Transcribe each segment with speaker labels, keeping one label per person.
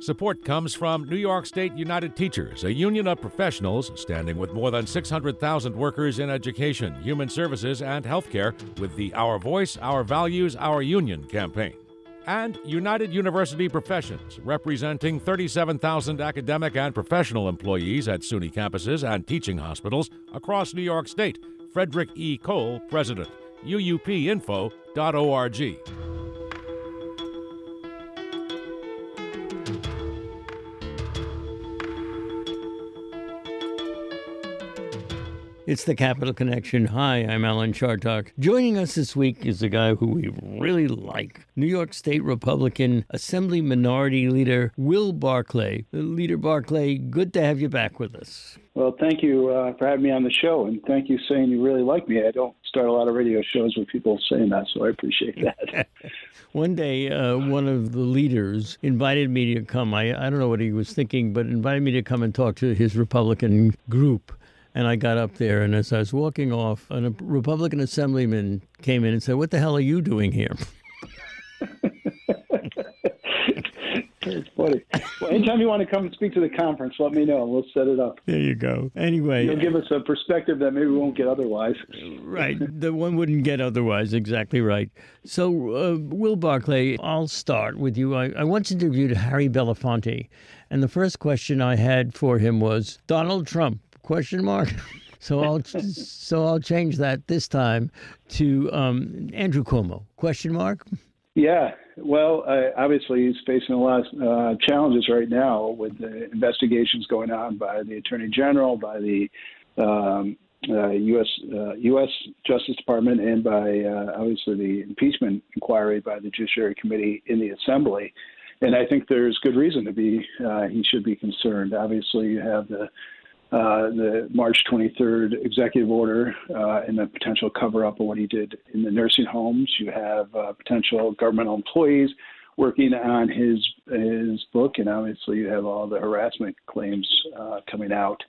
Speaker 1: Support comes from New York State United Teachers, a union of professionals standing with more than 600,000 workers in education, human services, and healthcare with the Our Voice, Our Values, Our Union campaign. And United University Professions, representing 37,000 academic and professional employees at SUNY campuses and teaching hospitals across New York State. Frederick E. Cole, President. uupinfo.org.
Speaker 2: It's the Capital Connection. Hi, I'm Alan Chartock. Joining us this week is a guy who we really like, New York State Republican Assembly Minority Leader Will Barclay. Leader Barclay, good to have you back with us.
Speaker 3: Well, thank you for having me on the show, and thank you saying you really like me. I don't start a lot of radio shows with people saying that, so I appreciate that.
Speaker 2: One day, one of the leaders invited me to come. I don't know what he was thinking, but invited me to come and talk to his Republican group. And I got up there, and as I was walking off, a Republican assemblyman came in and said, "What the hell are you doing here?"
Speaker 3: It's funny. Well, anytime you want to come and speak to the conference, let me know. We'll set it up.
Speaker 2: There you go. Anyway.
Speaker 3: You'll give us a perspective that maybe we won't get otherwise.
Speaker 2: Right. The one wouldn't get otherwise. Exactly right. So, Will Barclay, I'll start with you. I once interviewed Harry Belafonte, and the first question I had for him was, Donald Trump? ? So I'll change that this time to Andrew Cuomo ?
Speaker 3: Yeah. Well, obviously he's facing a lot of challenges right now with the investigations going on by the Attorney General, by the U.S. Justice Department, and by obviously the impeachment inquiry by the Judiciary Committee in the Assembly. And I think there's good reason to be. He should be concerned. Obviously, you have the March 23rd executive order and the potential cover-up of what he did in the nursing homes. You have potential governmental employees working on his book, and obviously you have all the harassment claims coming out.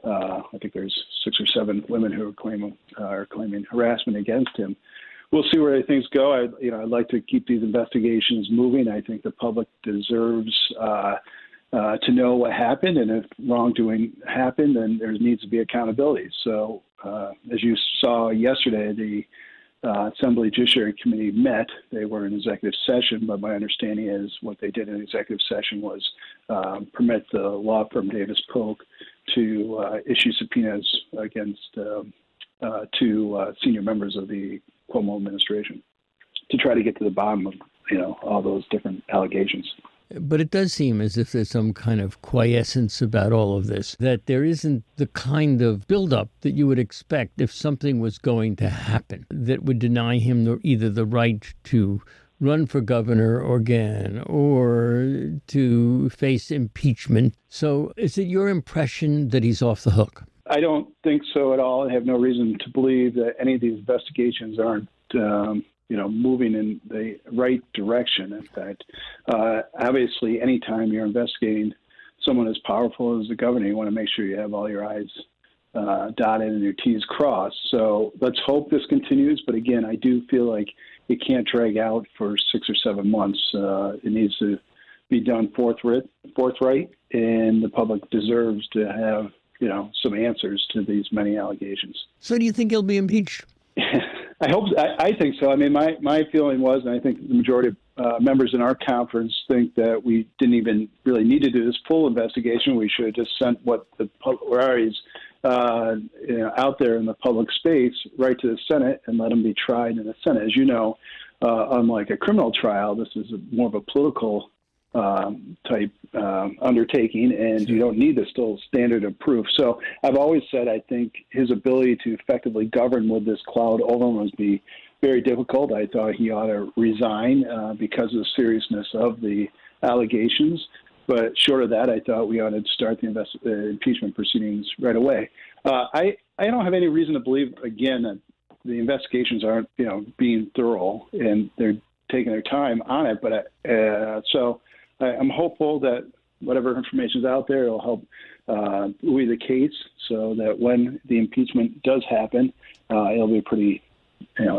Speaker 3: I think there's 6 or 7 women who are claiming harassment against him. We'll see where things go. I'd like to keep these investigations moving. I think the public deserves to know what happened, and if wrongdoing happened, then there needs to be accountability. So, as you saw yesterday, the Assembly Judiciary Committee met. They were in executive session, but my understanding is what they did in executive session was permit the law firm Davis Polk to issue subpoenas against 2 senior members of the Cuomo administration to try to get to the bottom of all those different allegations.
Speaker 2: But it does seem as if there's some kind of quiescence about all of this, that there isn't the kind of buildup that you would expect if something was going to happen that would deny him either the right to run for governor again or to face impeachment. So is it your impression that he's off the hook?
Speaker 3: I don't think so at all. I have no reason to believe that any of these investigations aren't moving in the right direction. In fact, obviously, anytime you're investigating someone as powerful as the governor, you want to make sure you have all your I's dotted and your T's crossed. So let's hope this continues. But again, I do feel like it can't drag out for 6 or 7 months. It needs to be done forthright, and the public deserves to have some answers to these many allegations.
Speaker 2: So do you think he'll be impeached?
Speaker 3: I think so. I mean, my feeling was, and I think the majority of members in our conference think that we didn't even really need to do this full investigation. We should have just sent what the Ferraris out there in the public space right to the Senate and let them be tried in the Senate. As you know, unlike a criminal trial, this is more of a political type undertaking, and you don't need the still standard of proof. So I've always said I think his ability to effectively govern with this cloud over him would be very difficult. I thought he ought to resign because of the seriousness of the allegations. But short of that, I thought we ought to start the impeachment proceedings right away. I don't have any reason to believe, again, that the investigations aren't being thorough, and they're taking their time on it. But so I'm hopeful that whatever information is out there will help buoy the case so that when the impeachment does happen, it'll be a pretty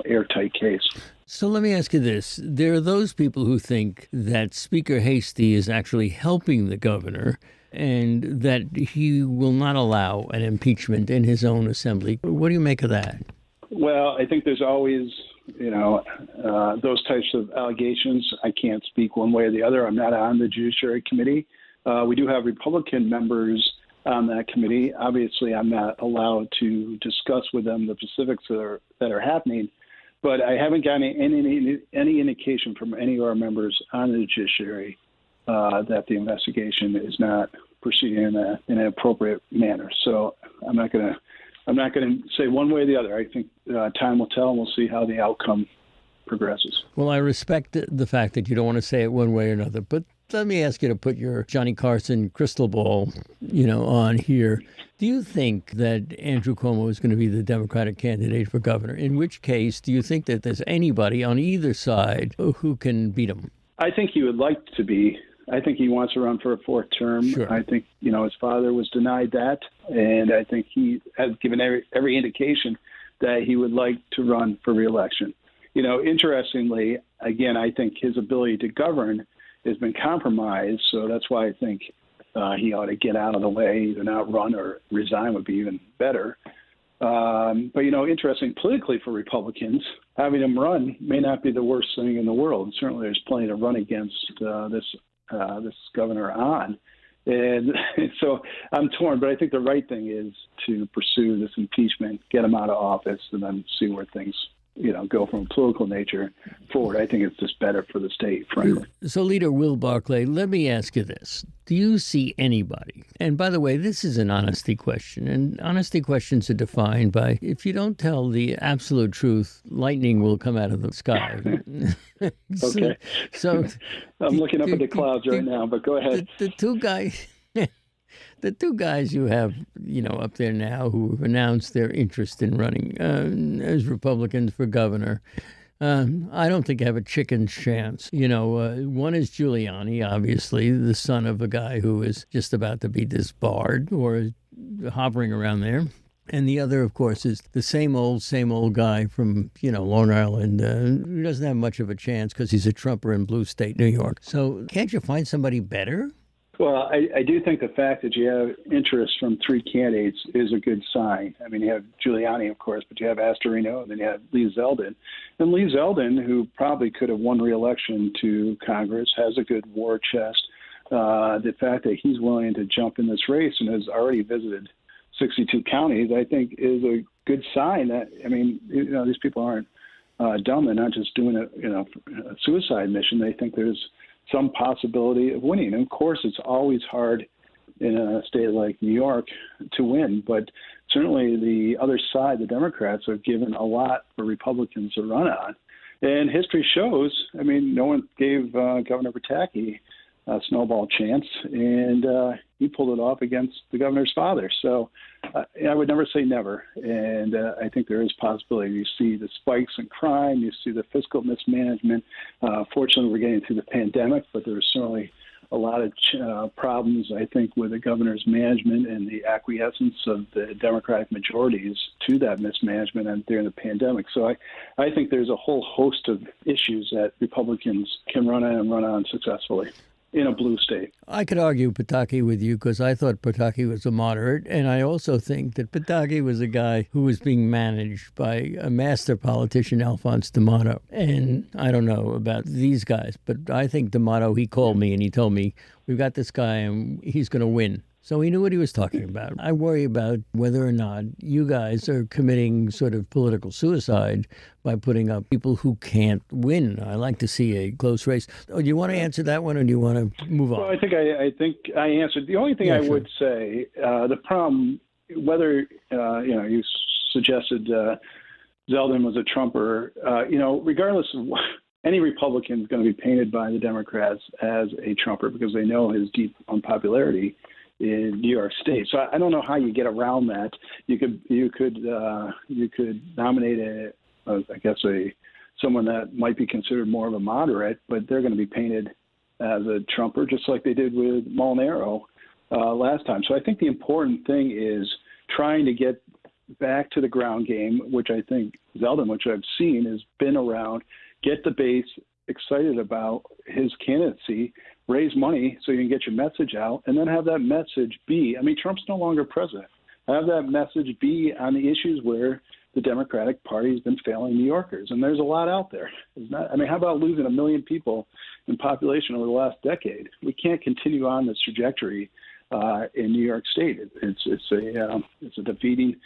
Speaker 3: airtight case.
Speaker 2: So let me ask you this. There are those people who think that Speaker Hastie is actually helping the governor and that he will not allow an impeachment in his own assembly. What do you make of that?
Speaker 3: Well, I think there's always, those types of allegations. I can't speak one way or the other. I'm not on the Judiciary Committee. We do have Republican members on that committee. Obviously, I'm not allowed to discuss with them the specifics that are happening, but I haven't gotten any indication from any of our members on the judiciary that the investigation is not proceeding in an appropriate manner. So I'm not going to say one way or the other. I think time will tell, and we'll see how the outcome progresses.
Speaker 2: Well, I respect the fact that you don't want to say it one way or another, but let me ask you to put your Johnny Carson crystal ball, on here. Do you think that Andrew Cuomo is going to be the Democratic candidate for governor? In which case, do you think that there's anybody on either side who can beat him?
Speaker 3: I think he would like to be. I think he wants to run for a fourth term.
Speaker 2: Sure.
Speaker 3: I think, his father was denied that, and I think he has given every indication that he would like to run for re-election. Interestingly, again, I think his ability to govern has been compromised, so that's why I think he ought to get out of the way, either not run or resign would be even better. But, interesting politically for Republicans, having him run may not be the worst thing in the world. Certainly there's plenty to run against this governor on. And so I'm torn, but I think the right thing is to pursue this impeachment, get him out of office, and then see where things go from a political nature forward. I think it's just better for the state, frankly.
Speaker 2: So, Leader Will Barclay, let me ask you this. Do you see anybody, and by the way, this is an honesty question, and honesty questions are defined by, if you don't tell the absolute truth, lightning will come out of the sky.
Speaker 3: Okay.
Speaker 2: So
Speaker 3: I'm looking up at the clouds right now, but go ahead.
Speaker 2: The two guys... The two guys you have, up there now who have announced their interest in running as Republicans for governor, I don't think have a chicken's chance. One is Giuliani, obviously, the son of a guy who is just about to be disbarred or hovering around there. And the other, of course, is the same old guy from, Long Island, who doesn't have much of a chance because he's a Trumper in blue state New York. So can't you find somebody better?
Speaker 3: Well, I do think the fact that you have interest from three candidates is a good sign. I mean, you have Giuliani, of course, but you have Astorino, and then you have Lee Zeldin. And Lee Zeldin, who probably could have won re-election to Congress, has a good war chest. The fact that he's willing to jump in this race and has already visited 62 counties, I think, is a good sign that, these people aren't dumb. They're not just doing a suicide mission. They think there's some possibility of winning. And of course, it's always hard in a state like New York to win, but certainly the other side, the Democrats, have given a lot for Republicans to run on. And history shows, no one gave Governor Pataki a snowball chance, and he pulled it off against the governor's father. So I would never say never, and I think there is possibility. You see the spikes in crime, you see the fiscal mismanagement. Fortunately, we're getting through the pandemic, but there's certainly a lot of problems, I think, with the governor's management and the acquiescence of the Democratic majorities to that mismanagement and during the pandemic. So I think there's a whole host of issues that Republicans can run on successfully in a blue state.
Speaker 2: I could argue Pataki with you because I thought Pataki was a moderate, and I also think that Pataki was a guy who was being managed by a master politician, Alphonse D'Amato. And I don't know about these guys, but I think D'Amato, he called me and he told me, we've got this guy and he's going to win. So he knew what he was talking about. I worry about whether or not you guys are committing sort of political suicide by putting up people who can't win. I like to see a close race. Oh, do you want to answer that one, or do you want to move on?
Speaker 3: Well, I think I answered. The only thing I would say, the problem, whether you suggested Zeldin was a Trumper, regardless of any Republican is going to be painted by the Democrats as a Trumper because they know his deep unpopularity in New York State. So I don't know how you get around that. You could nominate someone that might be considered more of a moderate, but they're going to be painted as a Trumper, just like they did with Molinaro last time. So I think the important thing is trying to get back to the ground game, which I think Zeldin, which I've seen, has been around, get the base excited about his candidacy, raise money so you can get your message out, and then have that message be, I mean, Trump's no longer president. Have that message be on the issues where the Democratic Party has been failing New Yorkers. And there's a lot out there. I mean, how about losing 1 million people in population over the last decade? We can't continue on this trajectory in New York State. It's a defeating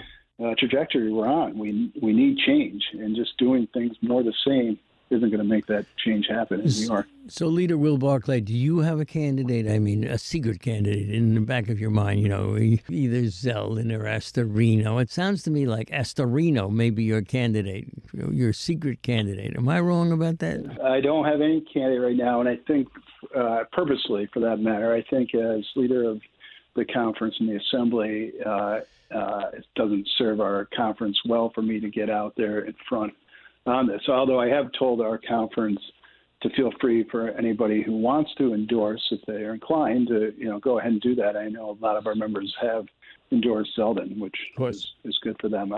Speaker 3: trajectory we're on. We need change, and just doing things more the same isn't going to make that change happen in New York.
Speaker 2: So, Leader Will Barclay, do you have a candidate, I mean, a secret candidate in the back of your mind, you know, either Zeldin or Astorino? It sounds to me like Astorino may be your candidate, your secret candidate. Am I wrong about that?
Speaker 3: I don't have any candidate right now, and I think purposely, for that matter, I think as leader of the conference in the Assembly, it doesn't serve our conference well for me to get out there in front on this. Although I have told our conference to feel free for anybody who wants to endorse, if they are inclined to, go ahead and do that. I know a lot of our members have endorsed Zeldin, which is good for them.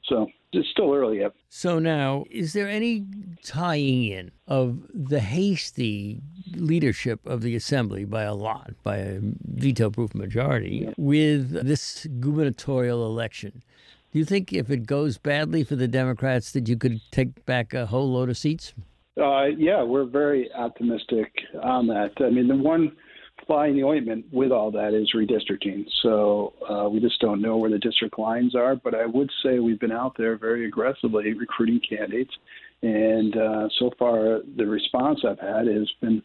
Speaker 3: So it's still early yet.
Speaker 2: So now, is there any tying in of the hasty leadership of the Assembly by a veto-proof majority, with this gubernatorial election? Do you think if it goes badly for the Democrats that you could take back a whole load of seats?
Speaker 3: Yeah, we're very optimistic on that. I mean, the one fly in the ointment with all that is redistricting. So we just don't know where the district lines are. But I would say we've been out there very aggressively recruiting candidates. And so far, the response I've had has been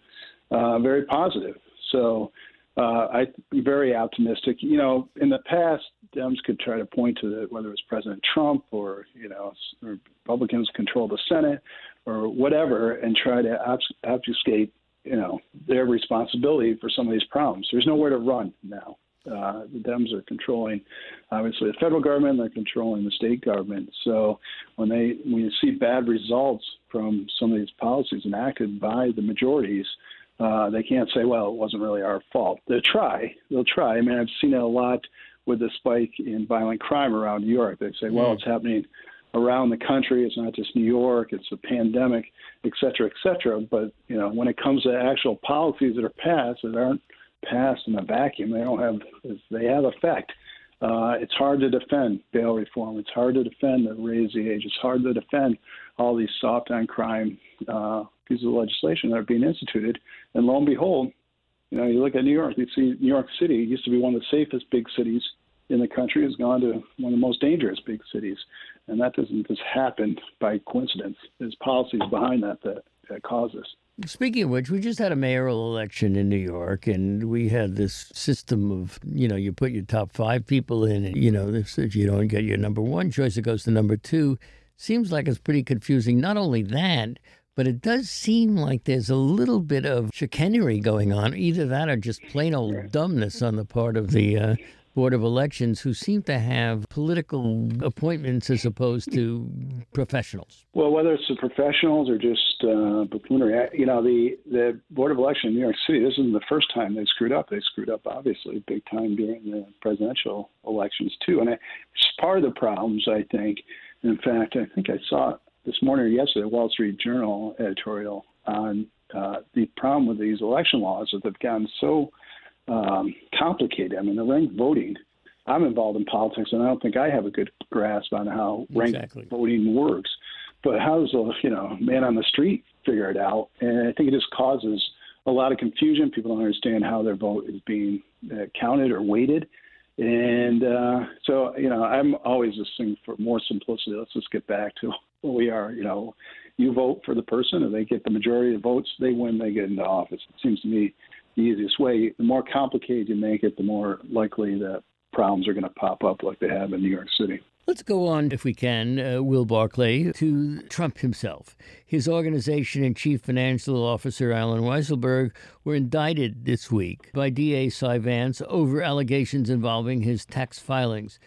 Speaker 3: very positive. So I'm very optimistic. In the past, Dems could try to point to whether it was President Trump or, Republicans control the Senate or whatever, and try to obfuscate, their responsibility for some of these problems. There's nowhere to run now. The Dems are controlling, obviously, the federal government. They're controlling the state government. So when you see bad results from some of these policies enacted by the majorities, they can't say, well, it wasn't really our fault. They'll try. I mean, I've seen it a lot with the spike in violent crime around New York. They say, well, it's happening around the country. It's not just New York. It's a pandemic, et cetera, et cetera. But, when it comes to actual policies that are passed that aren't passed in a vacuum, they have effect. It's hard to defend bail reform. It's hard to defend the raise the age. It's hard to defend all these soft on crime pieces of legislation that are being instituted. And lo and behold, you look at New York, you see New York City used to be one of the safest big cities in the country, has gone to one of the most dangerous big cities. And that doesn't just happen by coincidence. There's policies behind that cause this.
Speaker 2: Speaking of which, we just had a mayoral election in New York, and we had this system of, you put your top 5 people in, and, if you don't get your number 1 choice, it goes to number 2. Seems like it's pretty confusing. Not only that, but it does seem like there's a little bit of chicanery going on. Either that or just plain old dumbness on the part of the Board of Elections, who seem to have political appointments as opposed to professionals.
Speaker 3: Well, whether it's the professionals or just buffoonery, the Board of Elections in New York City, this isn't the first time they screwed up. They screwed up, obviously, big time during the presidential elections, too. And it's part of the problems, I think. In fact, I think I saw this morning or yesterday, Wall Street Journal editorial on the problem with these election laws that they've gotten so complicated. I mean, the ranked voting, I'm involved in politics, and I don't think I have a good grasp on how ranked voting works. But how does a man on the street figure it out? And I think it just causes a lot of confusion. People don't understand how their vote is being counted or weighted. And so, I'm always just saying for more simplicity, let's just get back to what we are. You vote for the person, and they get the majority of the votes, they win, they get into office. It seems to me the easiest way. The more complicated you make it, the more likely that problems are going to pop up like they have in New York City.
Speaker 2: Let's go on, if we can, Will Barclay, to Trump himself. His organization and chief financial officer, Alan Weisselberg, were indicted this week by DA Cy Vance over allegations involving his tax filings.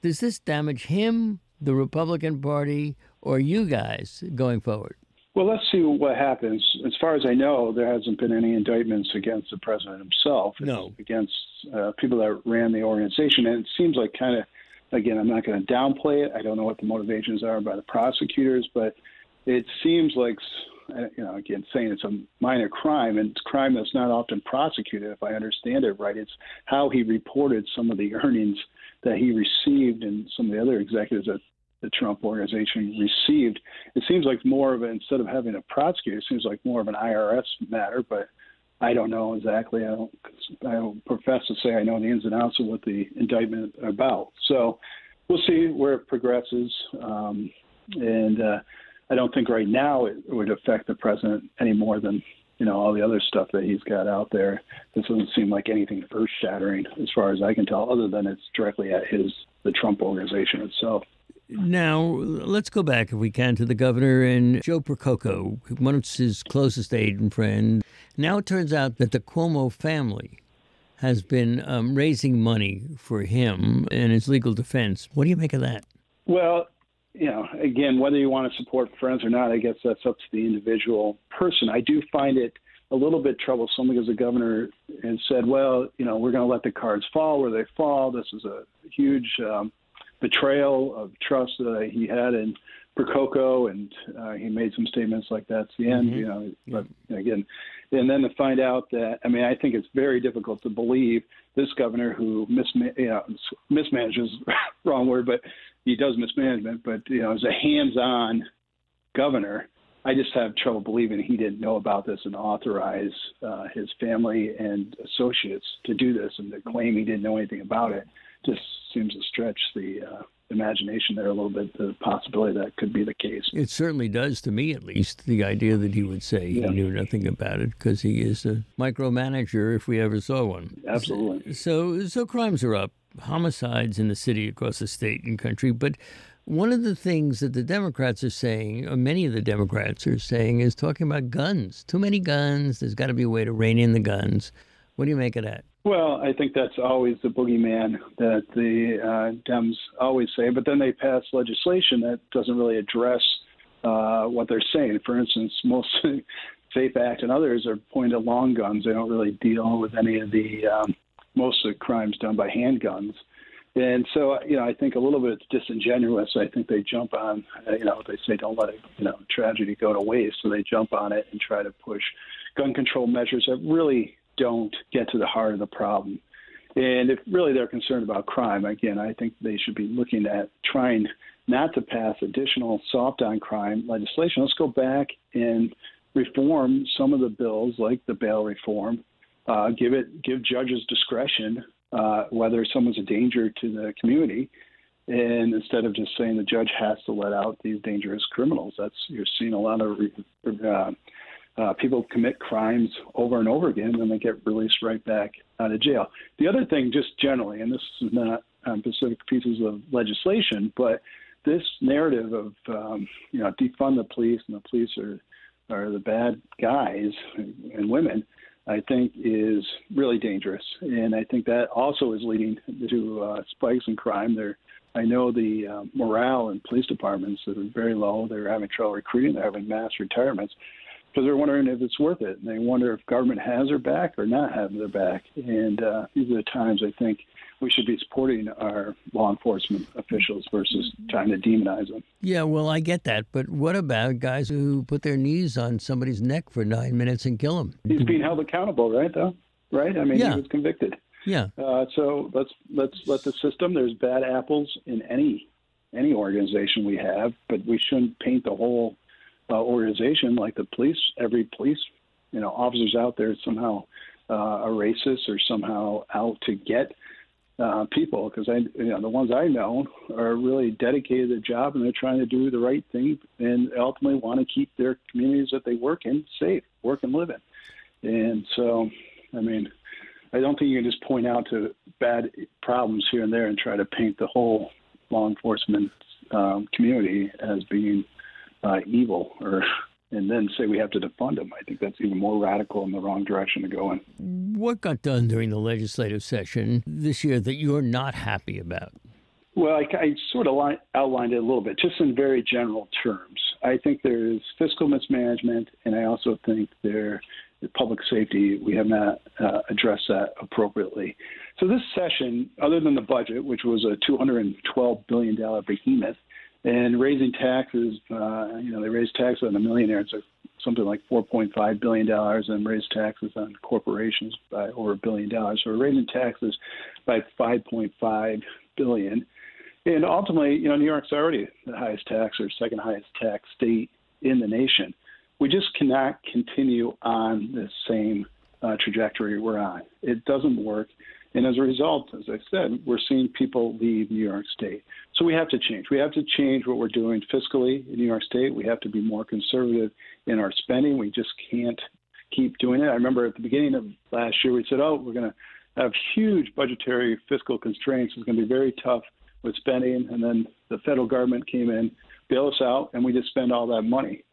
Speaker 2: Does this damage him, the Republican Party, or you guys going forward?
Speaker 3: Well, let's see what happens. As far as I know, there hasn't been any indictments against the president himself.
Speaker 2: No.
Speaker 3: It's against people that ran the organization. And it seems like kind of again, I'm not going to downplay it. I don't know what the motivations are by the prosecutors, but it seems like, again, saying it's a minor crime, and it's a crime that's not often prosecuted, if I understand it right. It's how he reported some of the earnings that he received and some of the other executives that the Trump organization received. It seems like more of instead of having a prosecutor, it seems like more of an IRS matter, but I don't know exactly. I don't profess to say I know the ins and outs of what the indictment are about. So we'll see where it progresses. And I don't think right now it would affect the president any more than, all the other stuff that he's got out there. This doesn't seem like anything earth-shattering as far as I can tell, other than it's directly at the Trump organization itself.
Speaker 2: Now, let's go back, if we can, to the governor and Joe Percoco, one of his closest aide and friend. Now it turns out that the Cuomo family has been raising money for him and his legal defense. What do you make of that?
Speaker 3: Well, again, whether you want to support friends or not, I guess that's up to the individual person. I do find it a little bit troublesome because the governor has said, well, we're going to let the cards fall where they fall. This is a huge betrayal of trust that he had in Percoco, and he made some statements like that at the end. But again, and then to find out that, I think it's very difficult to believe this governor who mismanages, wrong word, but he does mismanagement, but as a hands-on governor, I just have trouble believing he didn't know about this and authorize his family and associates to do this, and to claim he didn't know anything about it just seems to stretch the imagination there a little bit, the possibility that could be the case.
Speaker 2: It certainly does, to me at least, the idea that he would say he knew nothing about it, because he is a micromanager if we ever saw one.
Speaker 3: Absolutely.
Speaker 2: So crimes are up, homicides in the city, across the state and country, but one of the things that the Democrats are saying, or many of the Democrats are saying, is talking about guns. Too many guns. There's got to be a way to rein in the guns. What do you make of that?
Speaker 3: Well, I think that's always the boogeyman that the Dems always say, but then they pass legislation that doesn't really address what they're saying. For instance, most SAFE Act and others are pointed at long guns. They don't really deal with any of the most of the crimes done by handguns. And so, I think a little bit disingenuous. I think they jump on, they say don't let it, tragedy go to waste. So they jump on it and try to push gun control measures that really don't get to the heart of the problem. And if really they're concerned about crime, again, I think they should be looking at trying not to pass additional soft on crime legislation. Let's go back and reform some of the bills, like the bail reform. Give judges discretion whether someone's a danger to the community, and instead of just saying the judge has to let out these dangerous criminals. You're seeing a lot of people commit crimes over and over again, and they get released right back out of jail. The other thing, just generally, and this is not specific pieces of legislation, but this narrative of defund the police and the police are the bad guys and women, I think is really dangerous. And I think that also is leading to spikes in crime. I know the morale in police departments is very low. They're having trouble recruiting. They're having mass retirements because they're wondering if it's worth it. And they wonder if government has their back or not have their back. And these are the times I think we should be supporting our law enforcement officials versus trying to demonize them.
Speaker 2: Yeah, well, I get that. But what about guys who put their knees on somebody's neck for 9 minutes and kill them?
Speaker 3: He's being held accountable, right, though? Right? He was convicted.
Speaker 2: Yeah.
Speaker 3: So let's let the system. There's bad apples in any organization we have, but we shouldn't paint the whole organization like the police. Every police, officers out there somehow are racist or somehow out to get people, because the ones I know are really dedicated to their job and they're trying to do the right thing and ultimately want to keep their communities that they work in safe, work and live in. And so, I don't think you can just point out to bad problems here and there and try to paint the whole law enforcement community as being evil, and then say we have to defund them. I think that's even more radical in the wrong direction to go in.
Speaker 2: What got done during the legislative session this year that you're not happy about?
Speaker 3: Well, I sort of outlined it a little bit, just in very general terms. I think there's fiscal mismanagement, and I also think public safety, we have not addressed that appropriately. So this session, other than the budget, which was a $212 billion behemoth, and raising taxes, they raised taxes on the millionaires of something like $4.5 billion and raised taxes on corporations by over $1 billion. So we're raising taxes by $5.5 billion. And ultimately, New York's already the highest tax or second highest tax state in the nation. We just cannot continue on the same trajectory we're on. It doesn't work. And as a result, as I said, we're seeing people leave New York State. So we have to change. We have to change what we're doing fiscally in New York State. We have to be more conservative in our spending. We just can't keep doing it. I remember at the beginning of last year, we said, we're going to have huge budgetary fiscal constraints. It's going to be very tough with spending. And then the federal government came in, bailed us out, and we just spend all that money.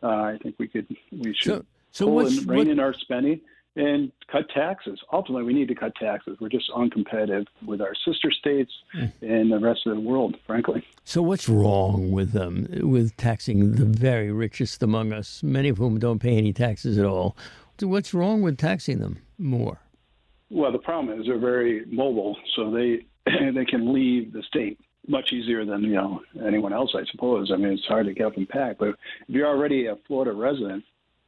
Speaker 3: I think we should rein in our spending and cut taxes. Ultimately, we need to cut taxes. We're just uncompetitive with our sister states and the rest of the world, frankly.
Speaker 2: So what's wrong with taxing the very richest among us, many of whom don't pay any taxes at all? What's wrong with taxing them more?
Speaker 3: Well, the problem is they're very mobile, so they can leave the state much easier than anyone else, I suppose. I mean, it's hard to get up and pack. But if you're already a Florida resident,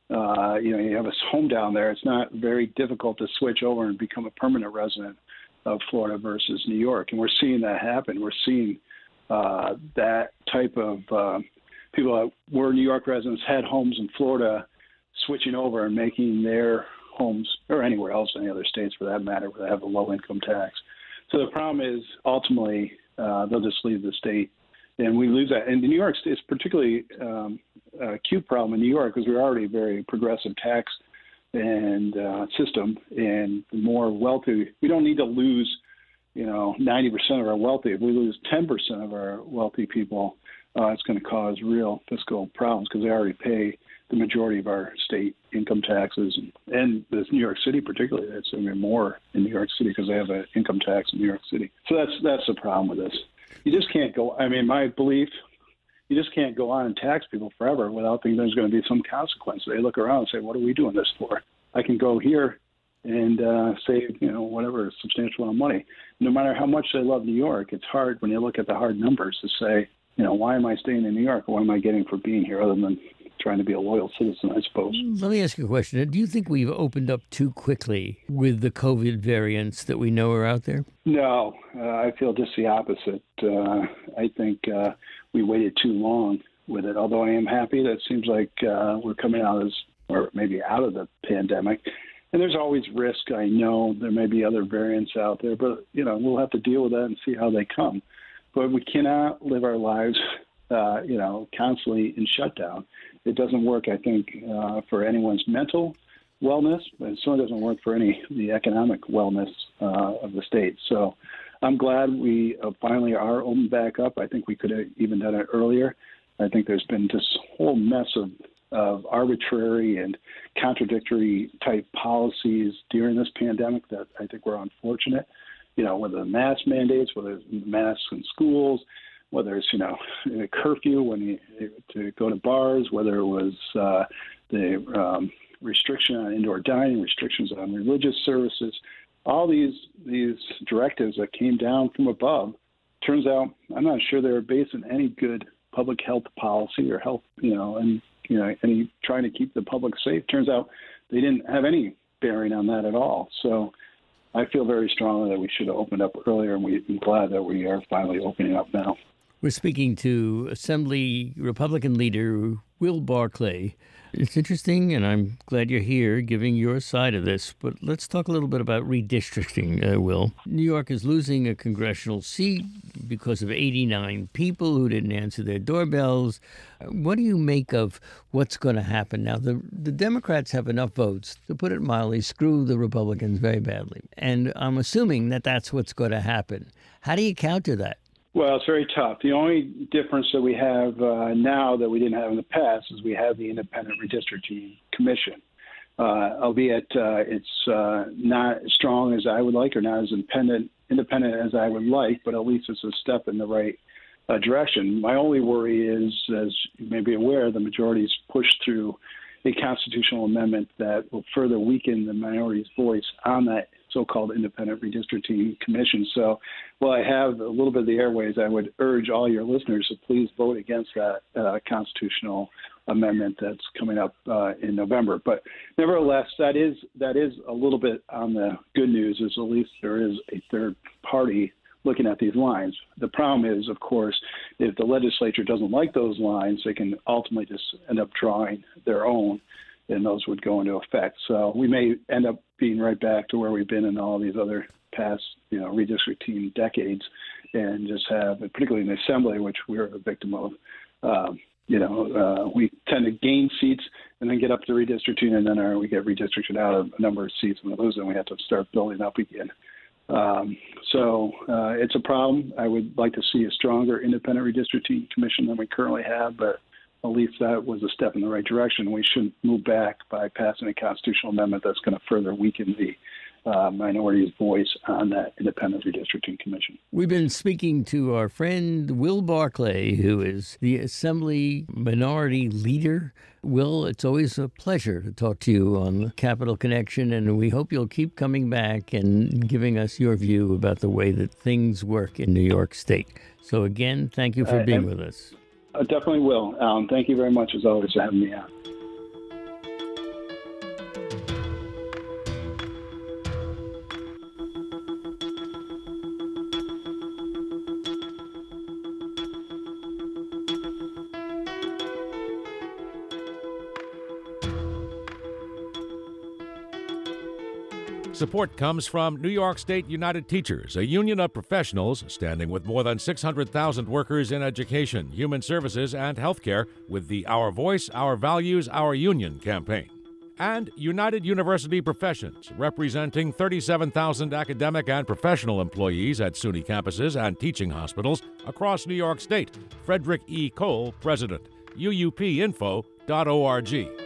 Speaker 3: you have a home down there, it's not very difficult to switch over and become a permanent resident of Florida versus New York. And we're seeing that happen. We're seeing that type of people that were New York residents, had homes in Florida, switching over and making their homes, or anywhere else, any other states for that matter, where they have a low income tax. So the problem is ultimately they'll just leave the state. And we lose that. And New York State is particularly acute problem in New York because we're already a very progressive tax and system. And the more wealthy, we don't need to lose, 90% of our wealthy. If we lose 10% of our wealthy people, it's going to cause real fiscal problems because they already pay the majority of our state income taxes. And this New York City particularly, it's even more in New York City because they have an income tax in New York City. So that's the problem with this. You just can't go. I mean, my belief, you just can't go on and tax people forever without thinking there's going to be some consequence. They look around and say, what are we doing this for? I can go here and save, whatever, a substantial amount of money. No matter how much they love New York, it's hard when you look at the hard numbers to say, why am I staying in New York? What am I getting for being here other than trying to be a loyal citizen, I suppose.
Speaker 2: Let me ask you a question. Do you think we've opened up too quickly with the COVID variants that we know are out there?
Speaker 3: No, I feel just the opposite. I think we waited too long with it, although I am happy that it seems like we're coming out or maybe out of the pandemic. And there's always risk. I know there may be other variants out there, but, we'll have to deal with that and see how they come. But we cannot live our lives, constantly in shutdown. It doesn't work, I think, for anyone's mental wellness, but it certainly doesn't work for the economic wellness of the state. So I'm glad we finally are opened back up. I think we could have even done it earlier. I think there's been this whole mess of arbitrary and contradictory type policies during this pandemic that I think were unfortunate. Whether the mask mandates, whether it's masks in schools, whether it's, a curfew to go to bars, whether it was the restriction on indoor dining, restrictions on religious services, all these directives that came down from above, turns out I'm not sure they were based on any good public health policy or health, any trying to keep the public safe. Turns out they didn't have any bearing on that at all. So I feel very strongly that we should have opened up earlier, and I'm glad that we are finally opening up now.
Speaker 2: We're speaking to Assembly Republican leader Will Barclay. It's interesting, and I'm glad you're here giving your side of this, but let's talk a little bit about redistricting, Will. New York is losing a congressional seat because of 89 people who didn't answer their doorbells. What do you make of what's going to happen now? The Democrats have enough votes, to put it mildly, screw the Republicans very badly. And I'm assuming that that's what's going to happen. How do you counter that?
Speaker 3: Well, it's very tough. The only difference that we have now that we didn't have in the past is we have the Independent Redistricting Commission, albeit it's not as strong as I would like or not as independent as I would like, but at least it's a step in the right direction. My only worry is, as you may be aware, the majority's pushed through a constitutional amendment that will further weaken the minority's voice on that so-called Independent Redistricting Commission. So while I have a little bit of the airways, I would urge all your listeners to please vote against that constitutional amendment that's coming up in November. But nevertheless, that is a little bit on the good news, is at least there is a third party looking at these lines. The problem is, of course, if the legislature doesn't like those lines, they can ultimately just end up drawing their own, and those would go into effect. So we may end up being right back to where we've been in all these other past, redistricting decades, and just have, particularly in the Assembly, which we're a victim of, we tend to gain seats and then get up to redistricting, and then we get redistricted out of a number of seats and we lose them. We have to start building up again. So it's a problem. I would like to see a stronger independent redistricting commission than we currently have, but at least that was a step in the right direction. We shouldn't move back by passing a constitutional amendment that's going to further weaken the minority's voice on that independent redistricting commission.
Speaker 2: We've been speaking to our friend Will Barclay, who is the Assembly Minority Leader. Will, it's always a pleasure to talk to you on the Capital Connection, and we hope you'll keep coming back and giving us your view about the way that things work in New York State. So again, thank you for being with us.
Speaker 3: I definitely will, Alan. Thank you very much, as always, for having me on.
Speaker 1: Support comes from New York State United Teachers, a union of professionals standing with more than 600,000 workers in education, human services, and healthcare with the Our Voice, Our Values, Our Union campaign. And United University Professions, representing 37,000 academic and professional employees at SUNY campuses and teaching hospitals across New York State. Frederick E. Cole, President. UUPinfo.org.